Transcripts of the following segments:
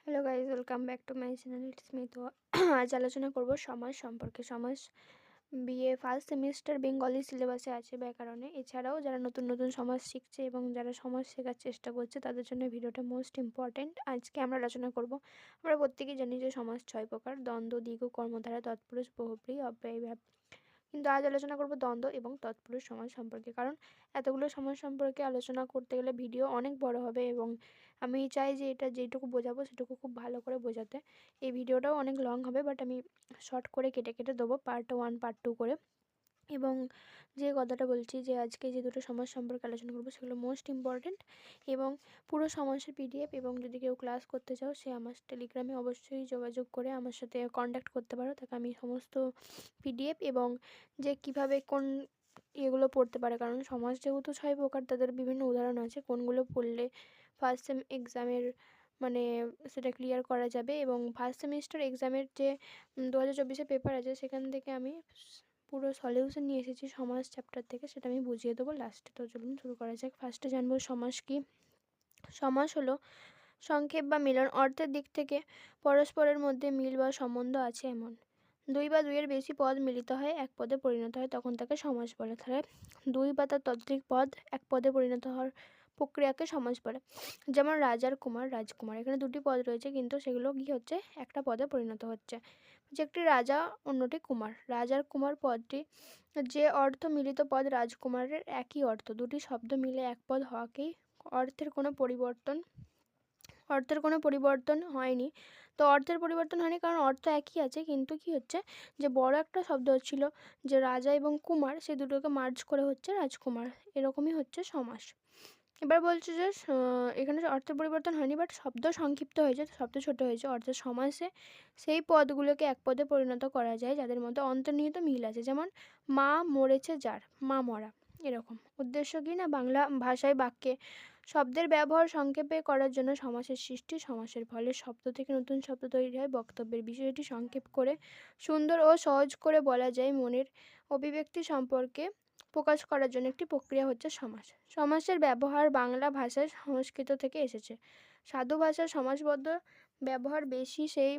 Hello guys, welcome back to my channel. It's me. তো আজ আলোচনা করব সমাজ সম্পর্কে। সমাজ বিএ ফার্স্ট সেমিস্টার বেঙ্গলি সিলেবাসে আছে ব্যাকরণে। এছাড়াও যারা নতুন নতুন সমাজ শিখছে এবং যারা সমাজ শেখার চেষ্টা করছে তাদের জন্য ভিডিওটা মোস্ট ইম্পর্ট্যান্ট। আজকে আমরা আলোচনা করব, আমরা প্রত্যেকেই জানি যে সমাজ 6 প্রকার: দ্বন্দ্ব, দ্বিগু, কর্মধারা, তৎপুরুষ, বহুব্রী, অব্যয়ভাব। কিন্তু আজ আলোচনা করব দ্বন্দ্ব এবং তৎপুরুষ সমাজ সম্পর্কে, কারণ এতগুলো সমাজ সম্পর্কে আলোচনা করতে গেলে ভিডিও অনেক বড় হবে এবং আমি চাই যে এটা যেটুকু বোঝাবো সেটুকু খুব ভালো করে বোঝাতে। এই ভিডিওটাও অনেক লং হবে, বাট আমি শর্ট করে কেটে কেটে দেবো, পার্ট 1 পার্ট 2 করে। এবং যে কথাটা বলছি যে আজকে যে দুটো সমাজ সম্পর্কে আলোচনা করবো সেগুলো মোস্ট ইম্পর্ট্যান্ট, এবং পুরো সমাজের পিডিএফ। এবং যদি কেউ ক্লাস করতে চাও সে আমার টেলিগ্রামে অবশ্যই যোগাযোগ করে আমার সাথে কন্ট্যাক্ট করতে পারো, তাকে আমি সমস্ত পিডিএফ এবং যে কিভাবে কোন এগুলো পড়তে পারে, কারণ সমাজ যেহেতু 6 প্রকার তাদের বিভিন্ন উদাহরণ আছে কোনগুলো পড়লে ফার্স্ট সেম এক্সামের মানে সেটা ক্লিয়ার করা যাবে। এবং ফার্স্ট সেমিস্টার এক্সামের যে 2024-এ পেপার আছে সেখান থেকে আমি পুরো সলিউশন নিয়ে এসেছি সমাজ চ্যাপ্টার থেকে, সেটা আমি বুঝিয়ে দেবো লাস্টে। তো চলুন শুরু করা যাক। ফার্স্টে জানবো সমাস কি। সমাস হলো সংক্ষেপ বা মিলন। অর্থের দিক থেকে পরস্পরের মধ্যে মিল বা সম্বন্ধ আছে এমন দুই বা দুইয়ের বেশি পদ মিলিত হয় এক পদে পরিণত হয়, তখন তাকে সমাস বলে। তাহলে দুই বা তার ততোধিক পদ এক পদে পরিণত হওয়ার প্রক্রিয়াকে সমাস বলে। যেমন রাজার কুমার, রাজকুমার, এখানে দুটি পদ রয়েছে কিন্তু সেগুলো কি হচ্ছে, একটা পদে পরিণত হচ্ছে। যে একটি রাজা অন্যটি কুমার। রাজার কুমার পদটি যে অর্থ মিলিত পদ রাজকুমারের একই অর্থ, দুটি শব্দ মিলে এক পদ হওয়াকেই অর্থের কোনো পরিবর্তন হয়নি। তো অর্থের পরিবর্তন হয়নি কারণ অর্থ একই আছে, কিন্তু কি হচ্ছে যে বড় একটা শব্দ ছিল যে রাজা এবং কুমার, সে দুটোকে মার্জ করে হচ্ছে রাজকুমার। এরকমই হচ্ছে সমাস। এবার বলছে যে এখানে অর্থের পরিবর্তন হয়নি, বাট শব্দ সংক্ষিপ্ত হয়েছে, শব্দ ছোট হয়েছে। অর্থাৎ সমাসে সেই পদগুলোকে এক পদে পরিণত করা যায় যাদের মধ্যে অন্তর্নিহিত মিল আছে। যেমন মা মরেছে যার, মা মরা, এরকম। উদ্দেশ্য কি না, বাংলা ভাষায় বাক্যে শব্দের ব্যবহার সংক্ষেপে করার জন্য সমাসের সৃষ্টি। সমাসের ফলে শব্দ থেকে নতুন শব্দ তৈরি হয়। বক্তব্যের বিষয়টি সংক্ষেপ করে সুন্দর ও সহজ করে বলা যায়। মনের অভিব্যক্তি সম্পর্কে প্রকাশ করার জন্য একটি প্রক্রিয়া হচ্ছে সমাস। সমাসের ব্যবহার বাংলা ভাষায় সংস্কৃত থেকে এসেছে। সাধু ভাষার সমাসবদ্ধ ব্যবহার বেশি, সেই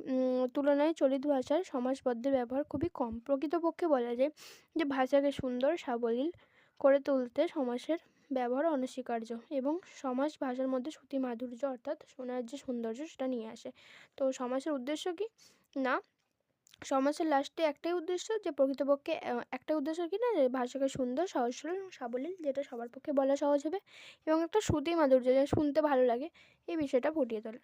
তুলনায় চলিত ভাষার সমাসবদ্ধের ব্যবহার খুবই কম। প্রকৃতপক্ষে বলা যায় যে ভাষাকে সুন্দর সাবলীল করে তুলতে সমাসের ব্যবহার অনস্বীকার্য, এবং সমাস ভাষার মধ্যে শ্রুতি মাধুর্য অর্থাৎ শোনার যে সৌন্দর্য সেটা নিয়ে আসে। তো সমাসের উদ্দেশ্য কি না, সমাসের লাস্টে একটাই উদ্দেশ্য, যে প্রকৃতপক্ষে একটাই উদ্দেশ্য কি না, যে ভাষাকে সুন্দর সহজ সরল সাবলীল, যেটা সবার পক্ষে বলা সহজ হবে, এবং একটা শ্রুতি মাধুর্য, যেটা শুনতে ভালো লাগে, এই বিষয়টা ফুটিয়ে তোলা।